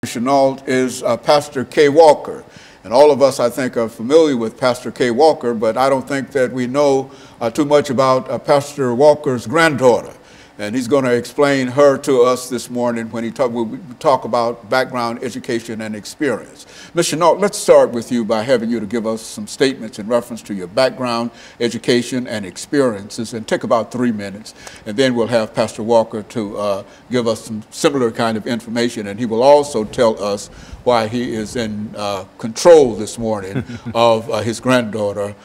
PShinault is Pastor KWalker. And all of us, I think, are familiar with Pastor KWalker, but I don't think that we know too much about Pastor Walker's granddaughter. And he's going to explain her to us this morning when we talk about background, education, and experience. Ms. PShinault, let's start with you by having you to give us some statements in reference to your background, education, and experiences, and take about 3 minutes. And then we'll have Pastor Walker to give us some similar kind of information, and he will also tell us why he is in control this morning of his granddaughter,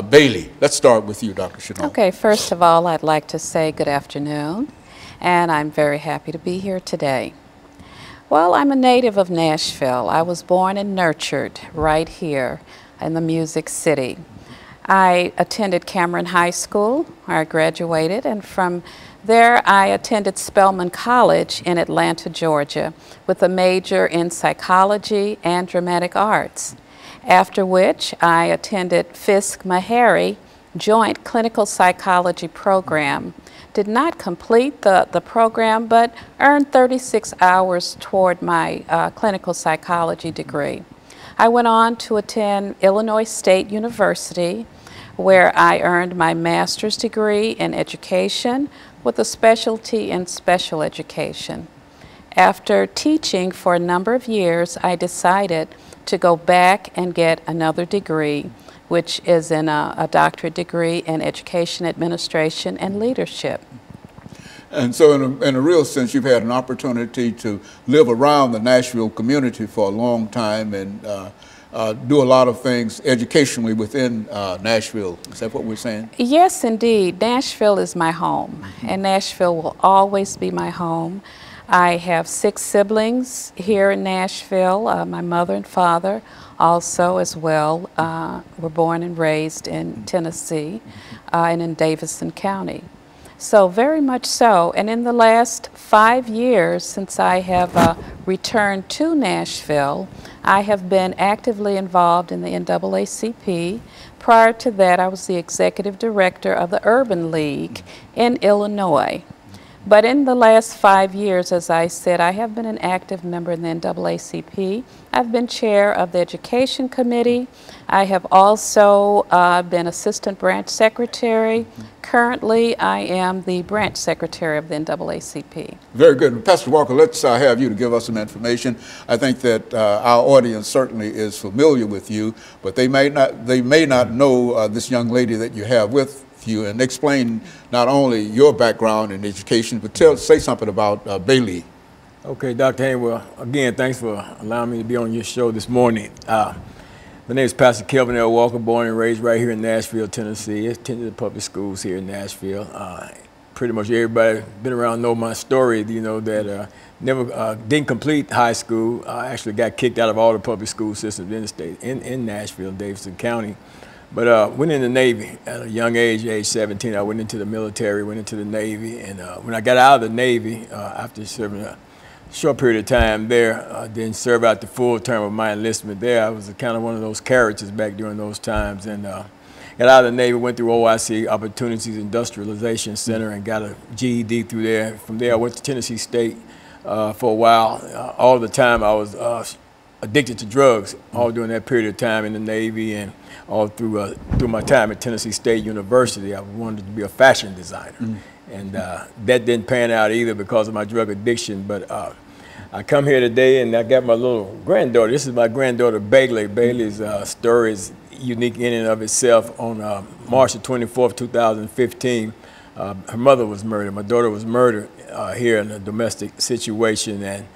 Bailey. Let's start with you, Dr. PShinault. Okay, first of all, I'd like to say good afternoon, and I'm very happy to be here today. Well, I'm a native of Nashville. I was born and nurtured right here in the Music City. I attended Cameron High School, where I graduated, and from there I attended Spelman College in Atlanta, Georgia, with a major in psychology and dramatic arts. After which I attended Fisk-Meharry Joint Clinical Psychology Program. Did not complete the program, but earned 36 hours toward my clinical psychology degree. I went on to attend Illinois State University, where I earned my master's degree in education with a specialty in special education. After teaching for a number of years, I decided to go back and get another degree, which is in a doctorate degree in education administration and leadership. And so in a real sense, you've had an opportunity to live around the Nashville community for a long time and do a lot of things educationally within Nashville. Is that what we're saying? Yes, indeed. Nashville is my home, and Nashville will always be my home. I have 6 siblings here in Nashville. My mother and father also as well were born and raised in Tennessee and in Davidson County. So very much so. And in the last 5 years since I have returned to Nashville, I have been actively involved in the NAACP. Prior to that, I was the executive director of the Urban League in Illinois. But in the last 5 years, as I said, I have been an active member in the NAACP. I've been chair of the Education Committee. I have also been assistant branch secretary. Currently, I am the branch secretary of the NAACP. Very good. Pastor Walker, let's have you to give us some information. I think that our audience certainly is familiar with you, but they may not know this young lady that you have with you, and explain not only your background in education, but say something about Bailey. Okay, Dr. Haynes, well, again, thanks for allowing me to be on your show this morning. My name is Pastor Kelvin L. Walker, born and raised right here in Nashville, Tennessee. I attended the public schools here in Nashville. Pretty much everybody been around know my story, you know, that never didn't complete high school. I actually got kicked out of all the public school systems in the state, in Nashville, Davidson County. But went in the Navy at a young age 17. I went into the military, went into the Navy, and when I got out of the Navy, after serving a short period of time there, then served out the full term of my enlistment there. I was kind of one of those characters back during those times, and got out of the Navy, went through OIC, Opportunities Industrialization Center, and got a GED through there. From there, I went to Tennessee State for a while. All the time I was addicted to drugs, all during that period of time in the Navy, and all through my time at Tennessee State University. I wanted to be a fashion designer, and that didn't pan out either because of my drug addiction. But I come here today, and I got my little granddaughter. This is my granddaughter, Bailey. Bailey's story is unique in and of itself. On March the 24th, 2015, her mother was murdered. My daughter was murdered here in a domestic situation, and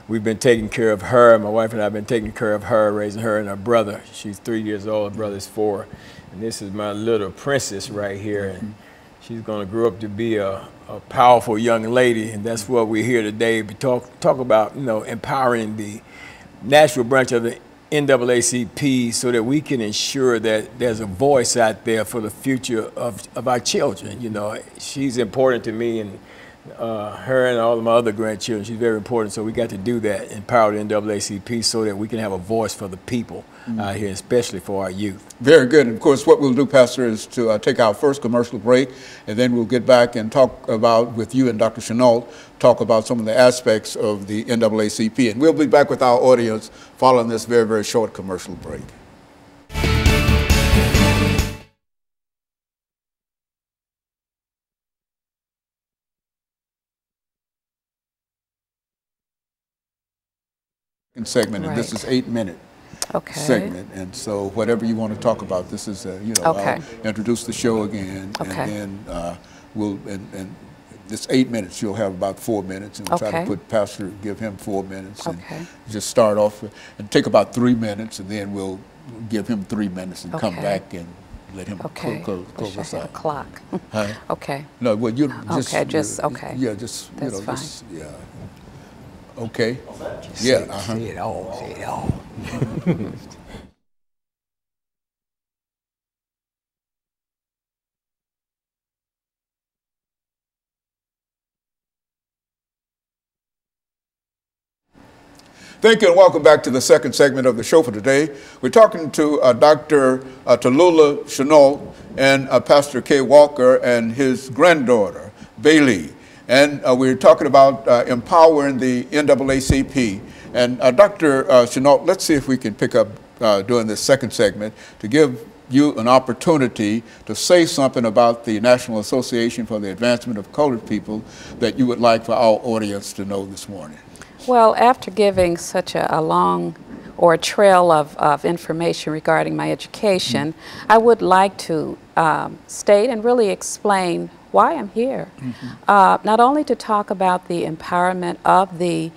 we've been taking care of her. My wife and I have been taking care of her, raising her and her brother. She's 3 years old, her brother's 4. And this is my little princess right here. And she's going to grow up to be a powerful young lady. And that's what we're here today to talk about, you know, empowering the Nashville branch of the NAACP so that we can ensure that there's a voice out there for the future of our children. You know, she's important to me, and her and all of my other grandchildren. She's very important, so we got to do that, empower the NAACP so that we can have a voice for the people out here, especially for our youth. Very good. And of course, what we'll do, Pastor, is to take our first commercial break, and then we'll get back and talk about, with you and Dr. PShinault, talk about some of the aspects of the NAACP. And we'll be back with our audience following this very, very short commercial break. Segment, and this is 8-minute segment, and so whatever you want to talk about, this is I'll introduce the show again, and then we'll and this 8 minutes you'll have about 4 minutes, and we'll try to put Pastor, give him 4 minutes, and just start off and take about 3 minutes, and then we'll give him 3 minutes and come back and let him close us out. Clock. Okay. No, well, you just yeah, just that's fine. just, yeah. Okay. Yeah. Say it all. Say it all. Thank you, and welcome back to the second segment of the show for today. We're talking to Dr. Tallulah PShinault and Pastor KWalker and his granddaughter, Bailey. And we're talking about empowering the NAACP. And Dr. PShinault, let's see if we can pick up during this second segment to give you an opportunity to say something about the National Association for the Advancement of Colored People that you would like for our audience to know this morning. Well, after giving such a long or a trail of information regarding my education, I would like to state and really explain why I'm here. Not only to talk about the empowerment of the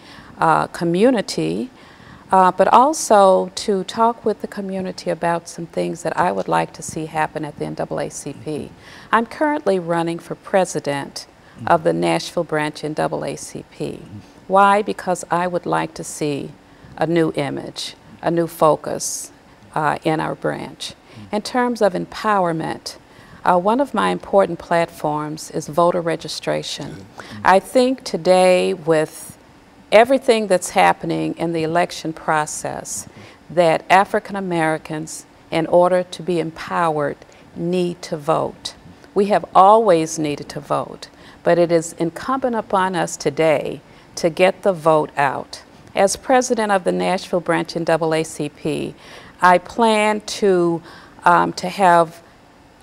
community, but also to talk with the community about some things that I would like to see happen at the NAACP. I'm currently running for president of the Nashville branch NAACP. Why? Because I would like to see a new image, a new focus in our branch. In terms of empowerment, one of my important platforms is voter registration. I think today, with everything that's happening in the election process, that African Americans, in order to be empowered, need to vote. We have always needed to vote, but it is incumbent upon us today to get the vote out. As president of the Nashville branch NAACP, I plan to have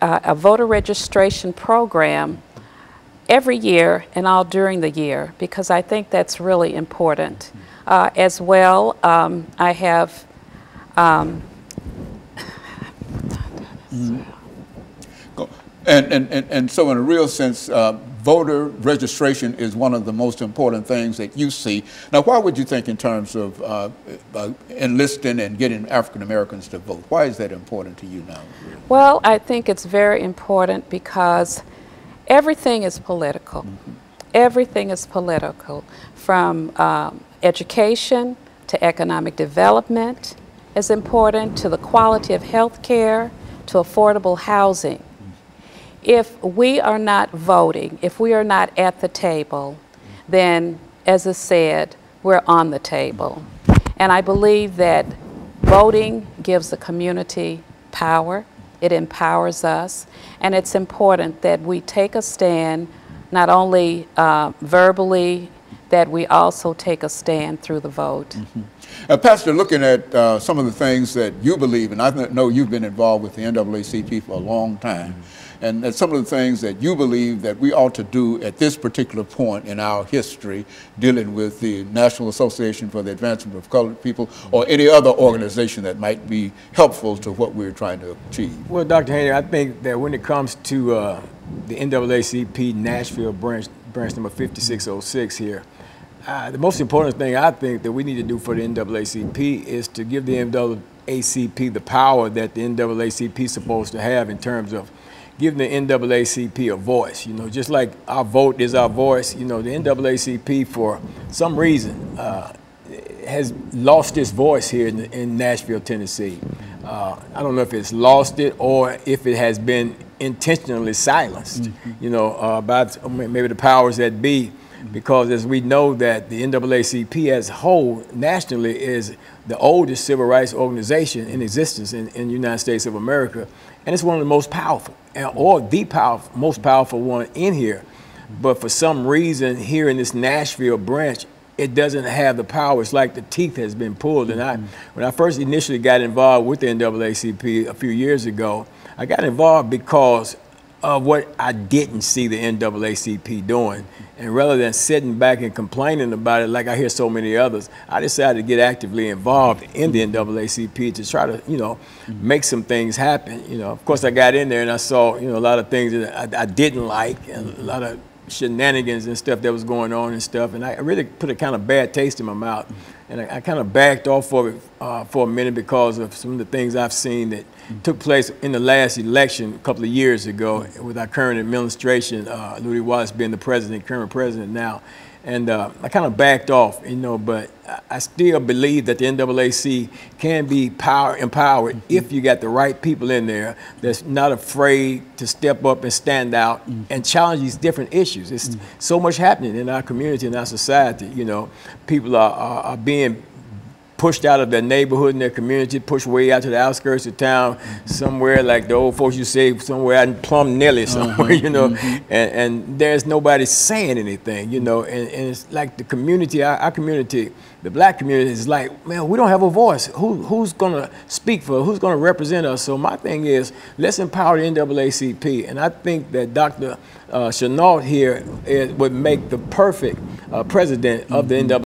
a voter registration program every year and all during the year, because I think that's really important. As well, I have and so in a real sense, voter registration is one of the most important things that you see. Now, why would you think in terms of enlisting and getting African Americans to vote? Why is that important to you now? Well, I think it's very important because everything is political. Everything is political, from education to economic development is important, to the quality of health care, to affordable housing. If we are not voting, if we are not at the table, then, as I said, we're on the table. And I believe that voting gives the community power. It empowers us. And it's important that we take a stand, not only verbally, that we also take a stand through the vote. Pastor, looking at some of the things that you believe, and I know you've been involved with the NAACP for a long time, and some of the things that you believe that we ought to do at this particular point in our history dealing with the National Association for the Advancement of Colored People, or any other organization that might be helpful to what we're trying to achieve. Well, Dr. Haney, I think that when it comes to the NAACP Nashville branch number 5606 here, the most important thing I think that we need to do for the NAACP is to give the NAACP the power that the NAACP is supposed to have in terms of giving the NAACP a voice. You know, just like our vote is our voice, you know, the NAACP for some reason has lost its voice here in Nashville, Tennessee. I don't know if it's lost it or if it has been intentionally silenced, you know, by maybe the powers that be. because as we know that the NAACP as a whole nationally is the oldest civil rights organization in existence in the United States of America, and it's one of the most powerful, or the most powerful one in here. But for some reason here in this Nashville branch, it doesn't have the power. It's like the teeth has been pulled. And when I first initially got involved with the NAACP a few years ago, I got involved because of what I didn't see the NAACP doing. And rather than sitting back and complaining about it like I hear so many others, I decided to get actively involved in the NAACP to try to, you know, make some things happen. You know, of course I got in there and I saw, you know, a lot of things that I didn't like, and a lot of shenanigans and stuff that was going on and stuff, and I really put a kind of bad taste in my mouth, and I kind of backed off of it for a minute because of some of the things I've seen that took place in the last election a couple of years ago with our current administration, Louis Wallace being the president, current president now. And I kind of backed off, you know, but I still believe that the NAACP can be empowered if you got the right people in there that's not afraid to step up and stand out and challenge these different issues. It's so much happening in our community and our society. You know, people are being pushed out of their neighborhood and their community, pushed way out to the outskirts of town, somewhere like the old folks used to say, somewhere out in Plum Nelly somewhere, you know, and there's nobody saying anything, you know, and it's like the community, our community, the black community is like, man, we don't have a voice. Who's gonna speak for us? Who's gonna represent us? So my thing is, let's empower the NAACP, and I think that Dr. PShinault here would make the perfect president of the NAACP.